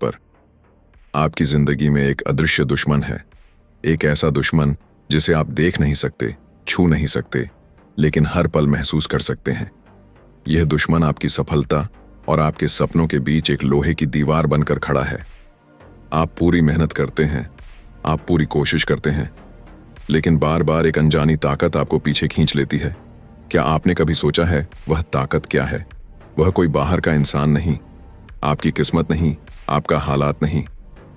पर। आपकी जिंदगी में एक अदृश्य दुश्मन है, एक ऐसा दुश्मन जिसे आप देख नहीं सकते, छू नहीं सकते, लेकिन हर पल महसूस कर सकते हैं। यह दुश्मन आपकी सफलता और आपके सपनों के बीच एक लोहे की दीवार बनकर खड़ा है। आप पूरी मेहनत करते हैं, आप पूरी कोशिश करते हैं, लेकिन बार बार एक अनजानी ताकत आपको पीछे खींच लेती है। क्या आपने कभी सोचा है वह ताकत क्या है? वह कोई बाहर का इंसान नहीं, आपकी किस्मत नहीं, आपका हालात नहीं।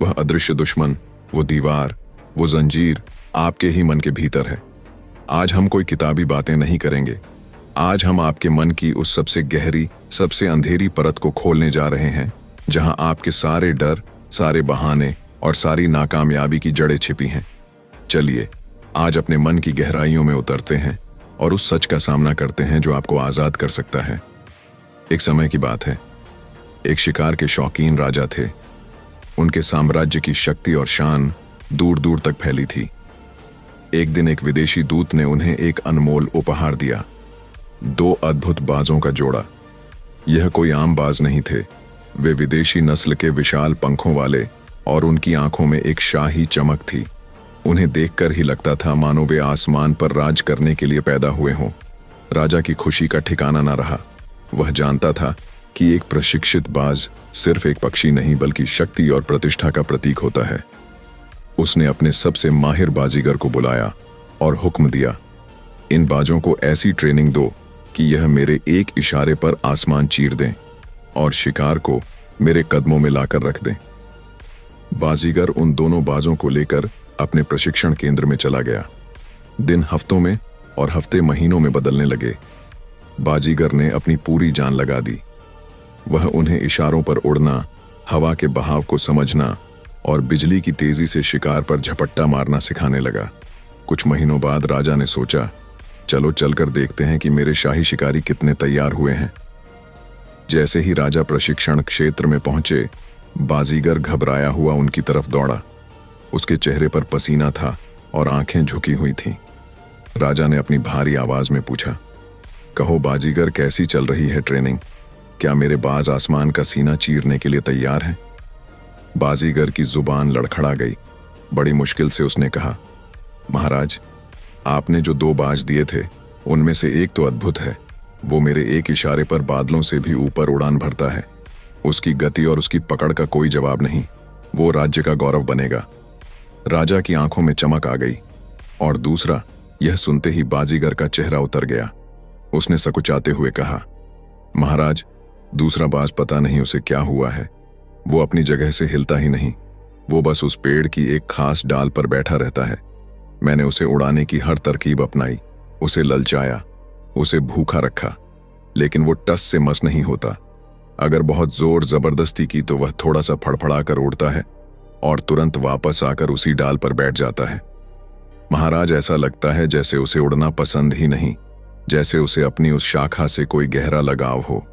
वह अदृश्य दुश्मन, वो दीवार, वो जंजीर आपके ही मन के भीतर है। आज हम कोई किताबी बातें नहीं करेंगे। आज हम आपके मन की उस सबसे गहरी, सबसे अंधेरी परत को खोलने जा रहे हैं, जहां आपके सारे डर, सारे बहाने और सारी नाकामयाबी की जड़ें छिपी हैं। चलिए आज अपने मन की गहराइयों में उतरते हैं और उस सच का सामना करते हैं जो आपको आजाद कर सकता है। एक समय की बात है, एक शिकार के शौकीन राजा थे। उनके साम्राज्य की शक्ति और शान दूर दूर तक फैली थी। एक दिन एक विदेशी दूत ने उन्हें एक अनमोल उपहार दिया, 2 अद्भुत बाजों का जोड़ा। यह कोई आम बाज नहीं थे, वे विदेशी नस्ल के विशाल पंखों वाले, और उनकी आंखों में एक शाही चमक थी। उन्हें देखकर ही लगता था मानो वे आसमान पर राज करने के लिए पैदा हुए हों। राजा की खुशी का ठिकाना न रहा। वह जानता था कि एक प्रशिक्षित बाज सिर्फ एक पक्षी नहीं बल्कि शक्ति और प्रतिष्ठा का प्रतीक होता है। उसने अपने सबसे माहिर बाजीगर को बुलाया और हुक्म दिया, इन बाजों को ऐसी ट्रेनिंग दो कि यह मेरे एक इशारे पर आसमान चीर दें और शिकार को मेरे कदमों में लाकर रख दें। बाजीगर उन दोनों बाजों को लेकर अपने प्रशिक्षण केंद्र में चला गया। दिन हफ्तों में और हफ्ते महीनों में बदलने लगे। बाजीगर ने अपनी पूरी जान लगा दी। वह उन्हें इशारों पर उड़ना, हवा के बहाव को समझना और बिजली की तेजी से शिकार पर झपट्टा मारना सिखाने लगा। कुछ महीनों बाद राजा ने सोचा, चलो चलकर देखते हैं कि मेरे शाही शिकारी कितने तैयार हुए हैं। जैसे ही राजा प्रशिक्षण क्षेत्र में पहुंचे, बाजीगर घबराया हुआ उनकी तरफ दौड़ा। उसके चेहरे पर पसीना था और आंखें झुकी हुई थीं। राजा ने अपनी भारी आवाज में पूछा, कहो बाजीगर, कैसी चल रही है ट्रेनिंग? क्या मेरे बाज आसमान का सीना चीरने के लिए तैयार हैं? बाजीगर की जुबान लड़खड़ा गई। बड़ी मुश्किल से उसने कहा, महाराज, आपने जो 2 बाज दिए थे उनमें से एक तो अद्भुत है। वो मेरे एक इशारे पर बादलों से भी ऊपर उड़ान भरता है। उसकी गति और उसकी पकड़ का कोई जवाब नहीं। वो राज्य का गौरव बनेगा। राजा की आंखों में चमक आ गई। और दूसरा, यह सुनते ही बाजीगर का चेहरा उतर गया। उसने सकुचाते हुए कहा, महाराज, दूसरा बाज पता नहीं उसे क्या हुआ है। वो अपनी जगह से हिलता ही नहीं। वो बस उस पेड़ की एक खास डाल पर बैठा रहता है। मैंने उसे उड़ाने की हर तरकीब अपनाई, उसे ललचाया, उसे भूखा रखा, लेकिन वो टस से मस नहीं होता। अगर बहुत जोर जबरदस्ती की तो वह थोड़ा सा फड़फड़ा कर उड़ता है और तुरंत वापस आकर उसी डाल पर बैठ जाता है। महाराज, ऐसा लगता है जैसे उसे उड़ना पसंद ही नहीं, जैसे उसे अपनी उस शाखा से कोई गहरा लगाव हो।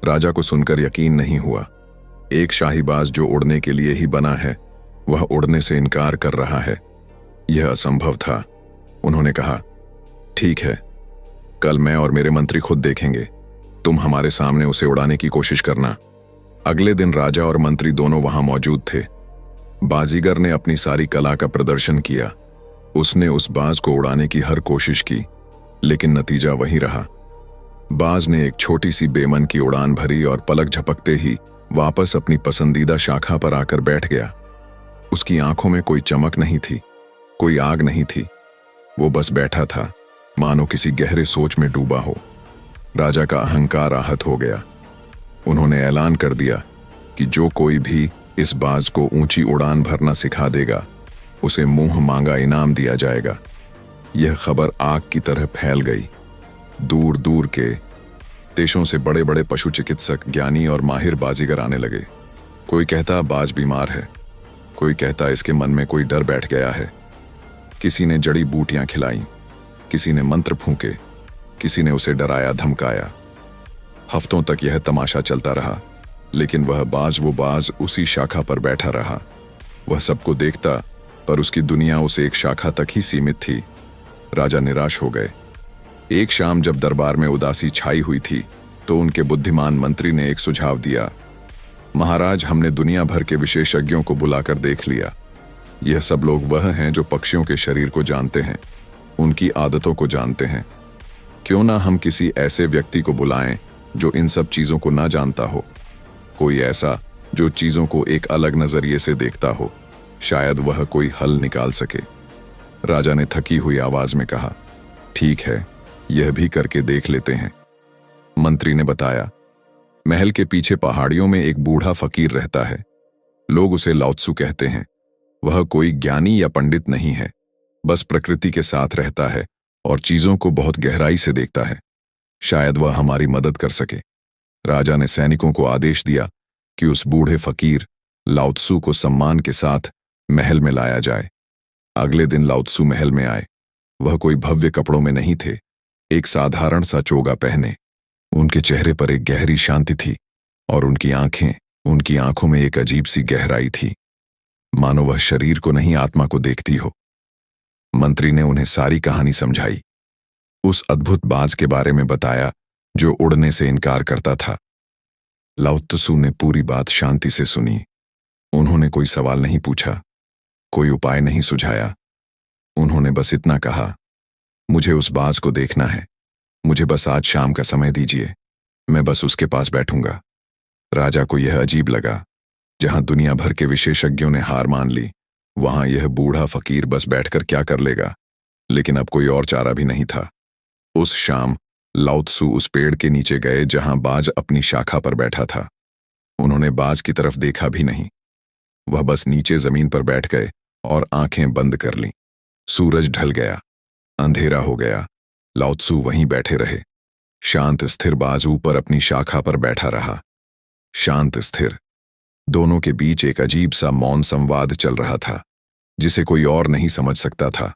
राजा को सुनकर यकीन नहीं हुआ। एक शाहीबाज जो उड़ने के लिए ही बना है, वह उड़ने से इनकार कर रहा है। यह असंभव था। उन्होंने कहा, ठीक है, कल मैं और मेरे मंत्री खुद देखेंगे। तुम हमारे सामने उसे उड़ाने की कोशिश करना। अगले दिन राजा और मंत्री दोनों वहां मौजूद थे। बाजीगर ने अपनी सारी कला का प्रदर्शन किया। उसने उस बाज को उड़ाने की हर कोशिश की, लेकिन नतीजा वही रहा। बाज ने एक छोटी सी बेमन की उड़ान भरी और पलक झपकते ही वापस अपनी पसंदीदा शाखा पर आकर बैठ गया। उसकी आंखों में कोई चमक नहीं थी, कोई आग नहीं थी। वो बस बैठा था, मानो किसी गहरे सोच में डूबा हो। राजा का अहंकार आहत हो गया। उन्होंने ऐलान कर दिया कि जो कोई भी इस बाज को ऊंची उड़ान भरना सिखा देगा, उसे मुंह मांगा इनाम दिया जाएगा। यह खबर आग की तरह फैल गई। दूर दूर के देशों से बड़े बड़े पशु चिकित्सक, ज्ञानी और माहिर बाजीगर आने लगे। कोई कहता बाज बीमार है, कोई कहता इसके मन में कोई डर बैठ गया है। किसी ने जड़ी बूटियां खिलाई, किसी ने मंत्र फूंके, किसी ने उसे डराया धमकाया। हफ्तों तक यह तमाशा चलता रहा, लेकिन वह बाज उसी शाखा पर बैठा रहा। वह सबको देखता, पर उसकी दुनिया उस एक शाखा तक ही सीमित थी। राजा निराश हो गए। एक शाम जब दरबार में उदासी छाई हुई थी, तो उनके बुद्धिमान मंत्री ने एक सुझाव दिया। महाराज, हमने दुनिया भर के विशेषज्ञों को बुलाकर देख लिया। यह सब लोग वह हैं जो पक्षियों के शरीर को जानते हैं, उनकी आदतों को जानते हैं। क्यों ना हम किसी ऐसे व्यक्ति को बुलाएं जो इन सब चीजों को ना जानता हो, कोई ऐसा जो चीजों को एक अलग नजरिए से देखता हो। शायद वह कोई हल निकाल सके। राजा ने थकी हुई आवाज में कहा, ठीक है, यह भी करके देख लेते हैं। मंत्री ने बताया, महल के पीछे पहाड़ियों में एक बूढ़ा फकीर रहता है। लोग उसे लाओत्सु कहते हैं। वह कोई ज्ञानी या पंडित नहीं है, बस प्रकृति के साथ रहता है और चीजों को बहुत गहराई से देखता है। शायद वह हमारी मदद कर सके। राजा ने सैनिकों को आदेश दिया कि उस बूढ़े फकीर लाओत्सु को सम्मान के साथ महल में लाया जाए। अगले दिन लाओत्सु महल में आए। वह कोई भव्य कपड़ों में नहीं थे, एक साधारण सा चोगा पहने। उनके चेहरे पर एक गहरी शांति थी और उनकी आंखों में एक अजीब सी गहराई थी, मानो वह शरीर को नहीं आत्मा को देखती हो। मंत्री ने उन्हें सारी कहानी समझाई, उस अद्भुत बाज के बारे में बताया जो उड़ने से इनकार करता था। लाओत्सु ने पूरी बात शांति से सुनी। उन्होंने कोई सवाल नहीं पूछा, कोई उपाय नहीं सुझाया। उन्होंने बस इतना कहा, मुझे उस बाज को देखना है, मुझे बस आज शाम का समय दीजिए, मैं बस उसके पास बैठूंगा। राजा को यह अजीब लगा। जहां दुनिया भर के विशेषज्ञों ने हार मान ली, वहां यह बूढ़ा फकीर बस बैठकर क्या कर लेगा। लेकिन अब कोई और चारा भी नहीं था। उस शाम लाओत्सु उस पेड़ के नीचे गए जहां बाज अपनी शाखा पर बैठा था। उन्होंने बाज की तरफ देखा भी नहीं। वह बस नीचे जमीन पर बैठ गए और आंखें बंद कर लीं। सूरज ढल गया, अंधेरा हो गया। लाओत्सु वहीं बैठे रहे। शांत स्थिर बाज ऊपर अपनी शाखा पर बैठा रहा। शांत स्थिर। दोनों के बीच एक अजीब सा मौन संवाद चल रहा था, जिसे कोई और नहीं समझ सकता था।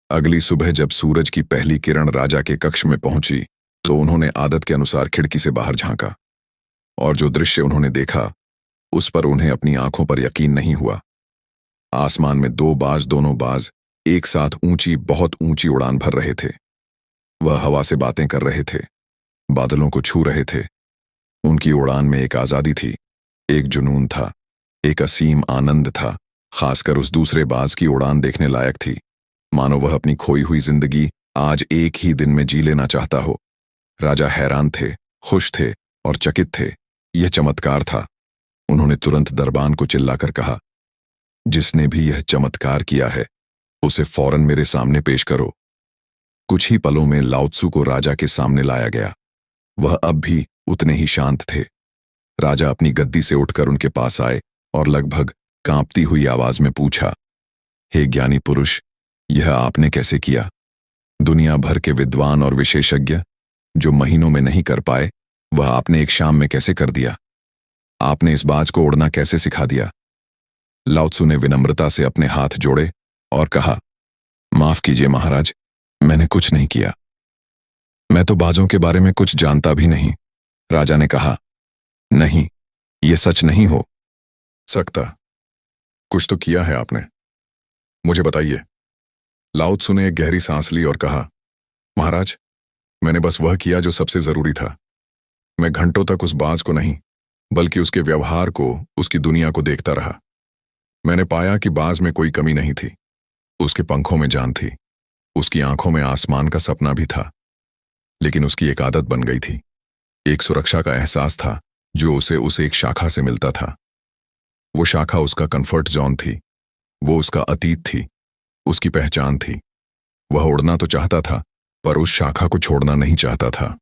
अगली सुबह जब सूरज की पहली किरण राजा के कक्ष में पहुंची, तो उन्होंने आदत के अनुसार खिड़की से बाहर झांका, और जो दृश्य उन्होंने देखा उस पर उन्हें अपनी आंखों पर यकीन नहीं हुआ। आसमान में दोनों बाज एक साथ बहुत ऊंची उड़ान भर रहे थे। वह हवा से बातें कर रहे थे, बादलों को छू रहे थे। उनकी उड़ान में एक आजादी थी, एक जुनून था, एक असीम आनंद था। खासकर उस दूसरे बाज की उड़ान देखने लायक थी, मानो वह अपनी खोई हुई जिंदगी आज एक ही दिन में जी लेना चाहता हो। राजा हैरान थे, खुश थे और चकित थे। यह चमत्कार था। उन्होंने तुरंत दरबान को चिल्लाकर कहा, जिसने भी यह चमत्कार किया है उसे फौरन मेरे सामने पेश करो। कुछ ही पलों में लाओत्सु को राजा के सामने लाया गया। वह अब भी उतने ही शांत थे। राजा अपनी गद्दी से उठकर उनके पास आए और लगभग कांपती हुई आवाज में पूछा, हे ज्ञानी पुरुष, यह आपने कैसे किया? दुनिया भर के विद्वान और विशेषज्ञ जो महीनों में नहीं कर पाए, वह आपने एक शाम में कैसे कर दिया? आपने इस बाज को उड़ना कैसे सिखा दिया? लाओत्सु ने विनम्रता से अपने हाथ जोड़े और कहा, माफ कीजिए महाराज, मैंने कुछ नहीं किया। मैं तो बाजों के बारे में कुछ जानता भी नहीं। राजा ने कहा, नहीं, यह सच नहीं हो सकता। कुछ तो किया है आपने, मुझे बताइए। लाओत्सु ने एक गहरी सांस ली और कहा, महाराज, मैंने बस वह किया जो सबसे जरूरी था। मैं घंटों तक उस बाज को नहीं, बल्कि उसके व्यवहार को, उसकी दुनिया को देखता रहा। मैंने पाया कि बाज में कोई कमी नहीं थी। उसके पंखों में जान थी, उसकी आंखों में आसमान का सपना भी था। लेकिन उसकी एक आदत बन गई थी, एक सुरक्षा का एहसास था जो उसे एक शाखा से मिलता था। वो शाखा उसका कंफर्ट जोन थी, वो उसका अतीत थी, उसकी पहचान थी। वह उड़ना तो चाहता था, पर उस शाखा को छोड़ना नहीं चाहता था।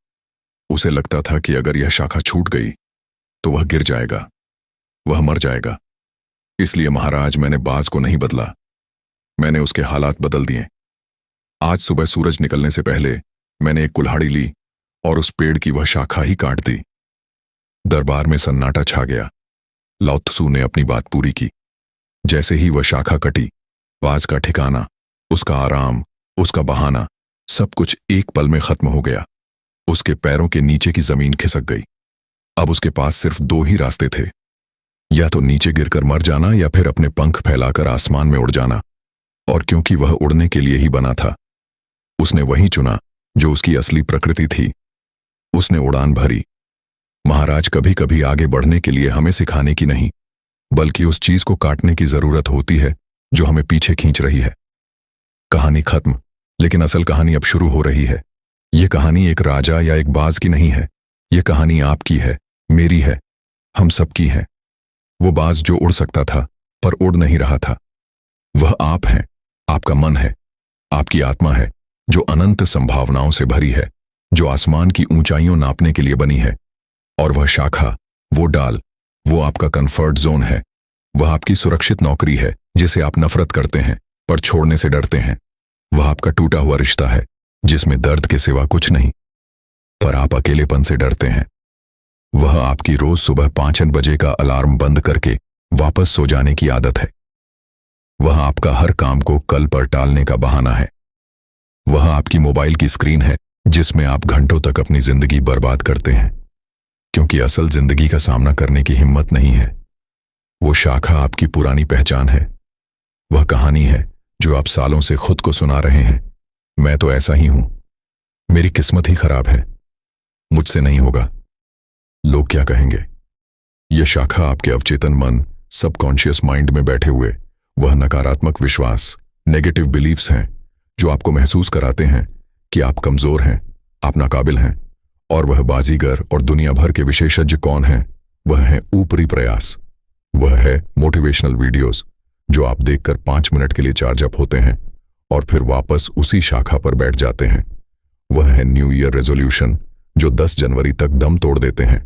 उसे लगता था कि अगर यह शाखा छूट गई तो वह गिर जाएगा, वह मर जाएगा। इसलिए महाराज, मैंने बाज को नहीं बदला, मैंने उसके हालात बदल दिए। आज सुबह सूरज निकलने से पहले मैंने एक कुल्हाड़ी ली और उस पेड़ की वह शाखा ही काट दी। दरबार में सन्नाटा छा गया। लाओत्सु ने अपनी बात पूरी की। जैसे ही वह शाखा कटी, बाज का ठिकाना, उसका आराम, उसका बहाना, सब कुछ एक पल में खत्म हो गया। उसके पैरों के नीचे की जमीन खिसक गई। अब उसके पास सिर्फ दो ही रास्ते थे, या तो नीचे गिरकर मर जाना या फिर अपने पंख फैलाकर आसमान में उड़ जाना। और क्योंकि वह उड़ने के लिए ही बना था, उसने वही चुना जो उसकी असली प्रकृति थी। उसने उड़ान भरी। महाराज, कभी कभी आगे बढ़ने के लिए हमें सिखाने की नहीं, बल्कि उस चीज को काटने की जरूरत होती है जो हमें पीछे खींच रही है। कहानी खत्म, लेकिन असल कहानी अब शुरू हो रही है। यह कहानी एक राजा या एक बाज की नहीं है। यह कहानी आपकी है, मेरी है, हम सबकी है। वो बाज जो उड़ सकता था पर उड़ नहीं रहा था, वह आप हैं। आपका मन है, आपकी आत्मा है, जो अनंत संभावनाओं से भरी है, जो आसमान की ऊंचाइयों नापने के लिए बनी है। और वह शाखा, वो डाल, वो आपका कंफर्ट जोन है। वह आपकी सुरक्षित नौकरी है जिसे आप नफरत करते हैं पर छोड़ने से डरते हैं। वह आपका टूटा हुआ रिश्ता है जिसमें दर्द के सिवा कुछ नहीं, पर आप अकेलेपन से डरते हैं। वह आपकी रोज सुबह 5 बजे का अलार्म बंद करके वापस सो जाने की आदत है। वह आपका हर काम को कल पर टालने का बहाना है। वह आपकी मोबाइल की स्क्रीन है जिसमें आप घंटों तक अपनी जिंदगी बर्बाद करते हैं, क्योंकि असल जिंदगी का सामना करने की हिम्मत नहीं है। वो शाखा आपकी पुरानी पहचान है। वह कहानी है जो आप सालों से खुद को सुना रहे हैं। मैं तो ऐसा ही हूं, मेरी किस्मत ही खराब है, मुझसे नहीं होगा, लोग क्या कहेंगे। यह शाखा आपके अवचेतन मन, सबकॉन्शियस माइंड में बैठे हुए वह नकारात्मक विश्वास, नेगेटिव बिलीफ्स हैं जो आपको महसूस कराते हैं कि आप कमजोर हैं, आप नाकाबिल हैं। और वह बाजीगर और दुनिया भर के विशेषज्ञ कौन हैं? वह है ऊपरी प्रयास। वह है मोटिवेशनल वीडियोस जो आप देखकर 5 मिनट के लिए चार्ज अप होते हैं और फिर वापस उसी शाखा पर बैठ जाते हैं। वह है न्यू ईयर रेजोल्यूशन जो 10 जनवरी तक दम तोड़ देते हैं।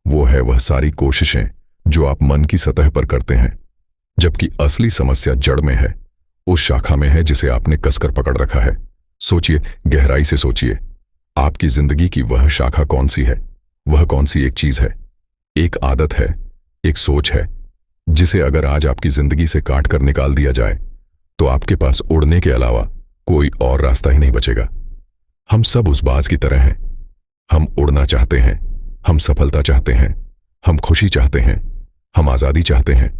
वो है वह सारी कोशिशें जो आप मन की सतह पर करते हैं, जबकि असली समस्या जड़ में है, उस शाखा में है जिसे आपने कसकर पकड़ रखा है। सोचिए, गहराई से सोचिए, आपकी जिंदगी की वह शाखा कौन सी है? वह कौन सी एक चीज है, एक आदत है, एक सोच है, जिसे अगर आज आपकी जिंदगी से काट कर निकाल दिया जाए तो आपके पास उड़ने के अलावा कोई और रास्ता ही नहीं बचेगा। हम सब उस बाज की तरह हैं। हम उड़ना चाहते हैं, हम सफलता चाहते हैं, हम खुशी चाहते हैं, हम आजादी चाहते हैं।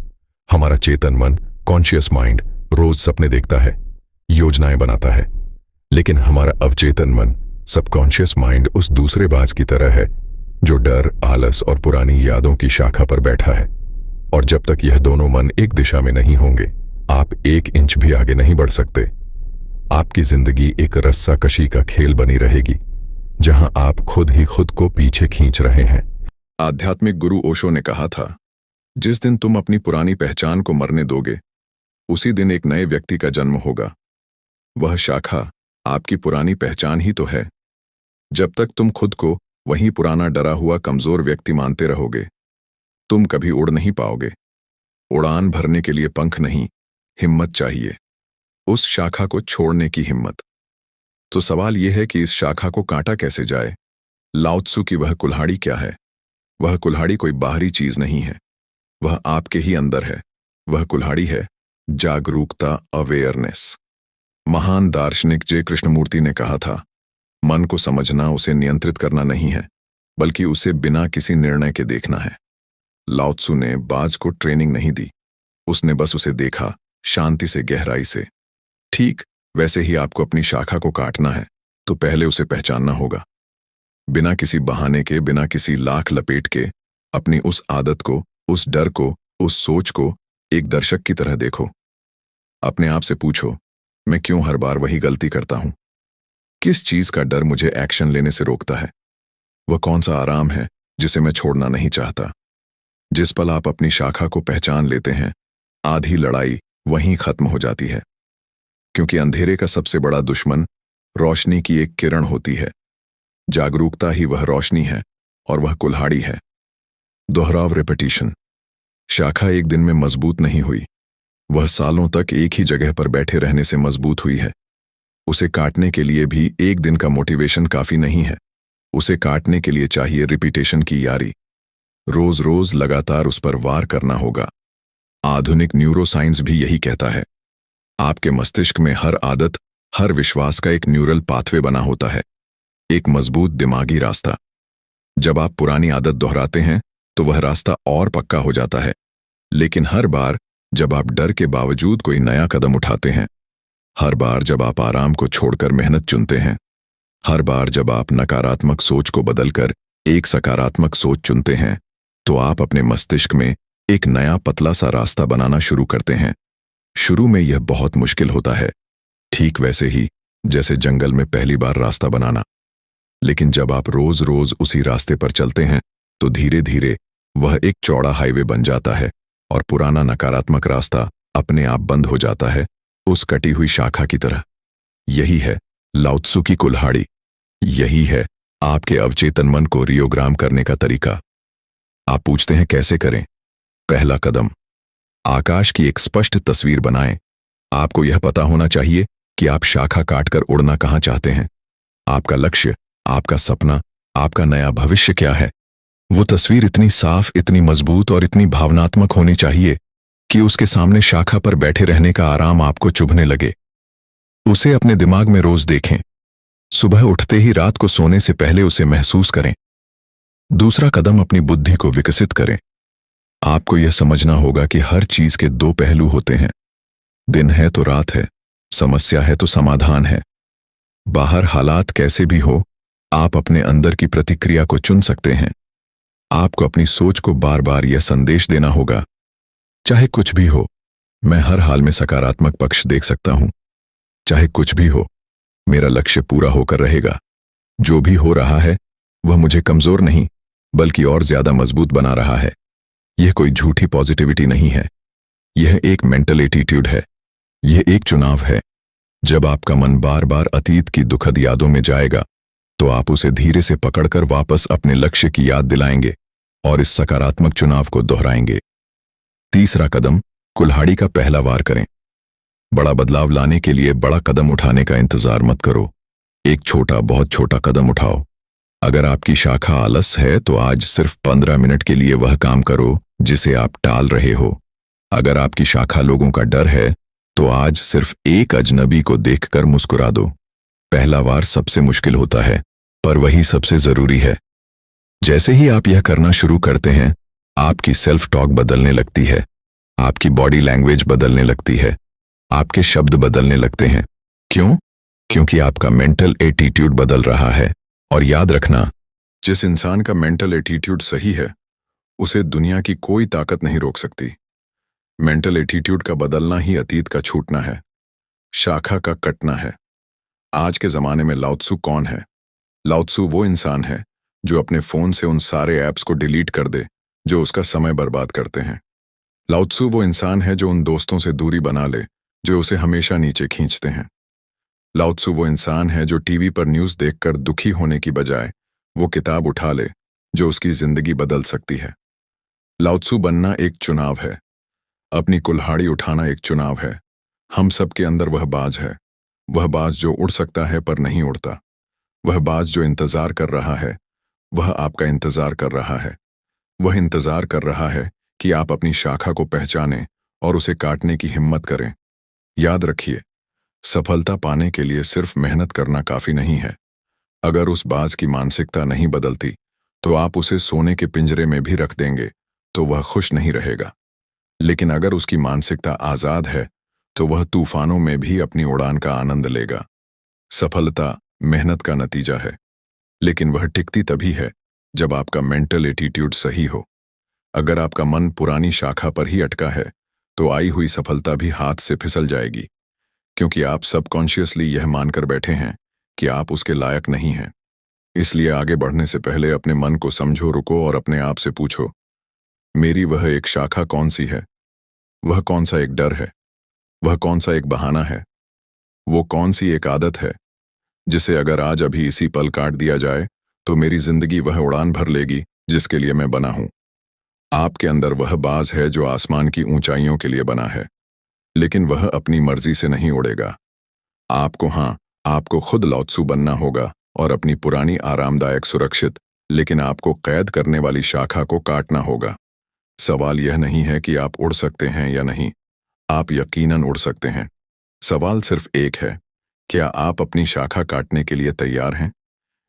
हमारा चेतन मन, कॉन्शियस माइंड रोज सपने देखता है, योजनाएं बनाता है, लेकिन हमारा अवचेतन मन, सबकॉन्शियस माइंड उस दूसरे बाज की तरह है जो डर, आलस और पुरानी यादों की शाखा पर बैठा है। और जब तक यह दोनों मन एक दिशा में नहीं होंगे, आप 1 इंच भी आगे नहीं बढ़ सकते। आपकी जिंदगी एक रस्साकशी का खेल बनी रहेगी जहां आप खुद ही खुद को पीछे खींच रहे हैं। आध्यात्मिक गुरु ओशो ने कहा था, जिस दिन तुम अपनी पुरानी पहचान को मरने दोगे, उसी दिन एक नए व्यक्ति का जन्म होगा। वह शाखा आपकी पुरानी पहचान ही तो है। जब तक तुम खुद को वही पुराना डरा हुआ कमजोर व्यक्ति मानते रहोगे, तुम कभी उड़ नहीं पाओगे। उड़ान भरने के लिए पंख नहीं, हिम्मत चाहिए, उस शाखा को छोड़ने की हिम्मत। तो सवाल यह है कि इस शाखा को काटा कैसे जाए। लाओ त्सु की वह कुल्हाड़ी क्या है? वह कुल्हाड़ी कोई बाहरी चीज नहीं है, वह आपके ही अंदर है। वह कुल्हाड़ी है जागरूकता, अवेयरनेस। महान दार्शनिक जे कृष्णमूर्ति ने कहा था, मन को समझना उसे नियंत्रित करना नहीं है, बल्कि उसे बिना किसी निर्णय के देखना है। लाओ त्सु ने बाज को ट्रेनिंग नहीं दी, उसने बस उसे देखा, शांति से, गहराई से। ठीक वैसे ही आपको अपनी शाखा को काटना है तो पहले उसे पहचानना होगा। बिना किसी बहाने के, बिना किसी लाख लपेट के अपनी उस आदत को, उस डर को, उस सोच को एक दर्शक की तरह देखो। अपने आप से पूछो, मैं क्यों हर बार वही गलती करता हूं? किस चीज का डर मुझे एक्शन लेने से रोकता है? वह कौन सा आराम है जिसे मैं छोड़ना नहीं चाहता? जिस पल आप अपनी शाखा को पहचान लेते हैं, आधी लड़ाई वहीं खत्म हो जाती है, क्योंकि अंधेरे का सबसे बड़ा दुश्मन रोशनी की एक किरण होती है। जागरूकता ही वह रोशनी है और वह कुल्हाड़ी है। दोहराव, रिपीटिशन। शाखा एक दिन में मजबूत नहीं हुई, वह सालों तक एक ही जगह पर बैठे रहने से मजबूत हुई है। उसे काटने के लिए भी एक दिन का मोटिवेशन काफी नहीं है, उसे काटने के लिए चाहिए रिपीटेशन की यारी। रोज रोज लगातार उस पर वार करना होगा। आधुनिक न्यूरोसाइंस भी यही कहता है। आपके मस्तिष्क में हर आदत, हर विश्वास का एक न्यूरल पाथवे बना होता है, एक मजबूत दिमागी रास्ता। जब आप पुरानी आदत दोहराते हैं तो वह रास्ता और पक्का हो जाता है, लेकिन हर बार जब आप डर के बावजूद कोई नया कदम उठाते हैं, हर बार जब आप आराम को छोड़कर मेहनत चुनते हैं, हर बार जब आप नकारात्मक सोच को बदलकर एक सकारात्मक सोच चुनते हैं तो आप अपने मस्तिष्क में एक नया पतला सा रास्ता बनाना शुरू करते हैं। शुरू में यह बहुत मुश्किल होता है, ठीक वैसे ही जैसे जंगल में पहली बार रास्ता बनाना। लेकिन जब आप रोज रोज उसी रास्ते पर चलते हैं तो धीरे धीरे वह एक चौड़ा हाईवे बन जाता है और पुराना नकारात्मक रास्ता अपने आप बंद हो जाता है, उस कटी हुई शाखा की तरह। यही है लाओ त्सु की कुल्हाड़ी। यही है आपके अवचेतन मन को रियोग्राम करने का तरीका। आप पूछते हैं कैसे करें? पहला कदम, आकाश की एक स्पष्ट तस्वीर बनाएं। आपको यह पता होना चाहिए कि आप शाखा काटकर उड़ना कहां चाहते हैं। आपका लक्ष्य, आपका सपना, आपका नया भविष्य क्या है। वो तस्वीर इतनी साफ, इतनी मजबूत और इतनी भावनात्मक होनी चाहिए कि उसके सामने शाखा पर बैठे रहने का आराम आपको चुभने लगे। उसे अपने दिमाग में रोज देखें। सुबह उठते ही रात को सोने से पहले उसे महसूस करें। दूसरा कदम, अपनी बुद्धि को विकसित करें। आपको यह समझना होगा कि हर चीज के दो पहलू होते हैं। दिन है तो रात है, समस्या है तो समाधान है। बाहर हालात कैसे भी हो, आप अपने अंदर की प्रतिक्रिया को चुन सकते हैं। आपको अपनी सोच को बार बार यह संदेश देना होगा, चाहे कुछ भी हो, मैं हर हाल में सकारात्मक पक्ष देख सकता हूं। चाहे कुछ भी हो, मेरा लक्ष्य पूरा होकर रहेगा। जो भी हो रहा है वह मुझे कमजोर नहीं बल्कि और ज्यादा मजबूत बना रहा है। यह कोई झूठी पॉजिटिविटी नहीं है, यह एक मेंटल एटीट्यूड है। यह एक चुनाव है। जब आपका मन बार बार अतीत की दुखद यादों में जाएगा तो आप उसे धीरे से पकड़कर वापस अपने लक्ष्य की याद दिलाएंगे और इस सकारात्मक चुनाव को दोहराएंगे। तीसरा कदम, कुल्हाड़ी का पहला वार करें। बड़ा बदलाव लाने के लिए बड़ा कदम उठाने का इंतजार मत करो। एक छोटा, बहुत छोटा कदम उठाओ। अगर आपकी शाखा आलस है तो आज सिर्फ 15 मिनट के लिए वह काम करो जिसे आप टाल रहे हो। अगर आपकी शाखा लोगों का डर है तो आज सिर्फ एक अजनबी को देखकर मुस्कुरा दो। पहला वार सबसे मुश्किल होता है, पर वही सबसे जरूरी है। जैसे ही आप यह करना शुरू करते हैं, आपकी सेल्फ टॉक बदलने लगती है, आपकी बॉडी लैंग्वेज बदलने लगती है, आपके शब्द बदलने लगते हैं। क्यों? क्योंकि आपका मेंटल एटीट्यूड बदल रहा है। और याद रखना, जिस इंसान का मेंटल एटीट्यूड सही है उसे दुनिया की कोई ताकत नहीं रोक सकती। मेंटल एटीट्यूड का बदलना ही अतीत का छूटना है, शाखा का कटना है। आज के जमाने में लाओ त्सु कौन है? लाओ त्सु वो इंसान है जो अपने फोन से उन सारे ऐप्स को डिलीट कर दे जो उसका समय बर्बाद करते हैं। लाओ त्सु वो इंसान है जो उन दोस्तों से दूरी बना ले जो उसे हमेशा नीचे खींचते हैं। लाओ त्सु वो इंसान है जो टीवी पर न्यूज़ देखकर दुखी होने की बजाय वो किताब उठा ले जो उसकी जिंदगी बदल सकती है। लाओ त्सु बनना एक चुनाव है, अपनी कुल्हाड़ी उठाना एक चुनाव है। हम सब के अंदर वह बाज है, वह बाज जो उड़ सकता है पर नहीं उड़ता, वह बाज जो इंतजार कर रहा है, वह आपका इंतजार कर रहा है। वह इंतजार कर रहा है कि आप अपनी शाखा को पहचानें और उसे काटने की हिम्मत करें। याद रखिए, सफलता पाने के लिए सिर्फ मेहनत करना काफी नहीं है। अगर उस बाज की मानसिकता नहीं बदलती तो आप उसे सोने के पिंजरे में भी रख देंगे तो वह खुश नहीं रहेगा। लेकिन अगर उसकी मानसिकता आजाद है तो वह तूफानों में भी अपनी उड़ान का आनंद लेगा। सफलता मेहनत का नतीजा है, लेकिन वह टिकती तभी है जब आपका मेंटल एटीट्यूड सही हो। अगर आपका मन पुरानी शाखा पर ही अटका है तो आई हुई सफलता भी हाथ से फिसल जाएगी, क्योंकि आप सबकॉन्शियसली यह मानकर बैठे हैं कि आप उसके लायक नहीं हैं। इसलिए आगे बढ़ने से पहले अपने मन को समझो, रुको और अपने आप से पूछो, मेरी वह एक शाखा कौन सी है? वह कौन सा एक डर है? वह कौन सा एक बहाना है? वो कौन सी एक आदत है जिसे अगर आज अभी इसी पल काट दिया जाए तो मेरी जिंदगी वह उड़ान भर लेगी जिसके लिए मैं बना हूं। आपके अंदर वह बाज है जो आसमान की ऊंचाइयों के लिए बना है, लेकिन वह अपनी मर्जी से नहीं उड़ेगा। आपको खुद लाओ त्सु बनना होगा और अपनी पुरानी आरामदायक, सुरक्षित लेकिन आपको कैद करने वाली शाखा को काटना होगा। सवाल यह नहीं है कि आप उड़ सकते हैं या नहीं, आप यकीनन उड़ सकते हैं। सवाल सिर्फ एक है, क्या आप अपनी शाखा काटने के लिए तैयार हैं?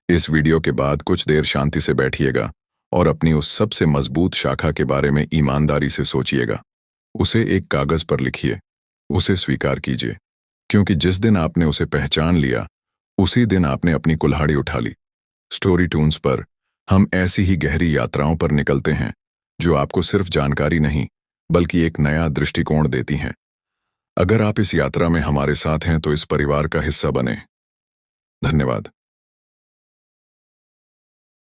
इस वीडियो के बाद कुछ देर शांति से बैठिएगा और अपनी उस सबसे मजबूत शाखा के बारे में ईमानदारी से सोचिएगा। उसे एक कागज पर लिखिए, उसे स्वीकार कीजिए, क्योंकि जिस दिन आपने उसे पहचान लिया उसी दिन आपने अपनी कुल्हाड़ी उठा ली। स्टोरी टून्स पर हम ऐसी ही गहरी यात्राओं पर निकलते हैं जो आपको सिर्फ जानकारी नहीं बल्कि एक नया दृष्टिकोण देती हैं। अगर आप इस यात्रा में हमारे साथ हैं तो इस परिवार का हिस्सा बने। धन्यवाद।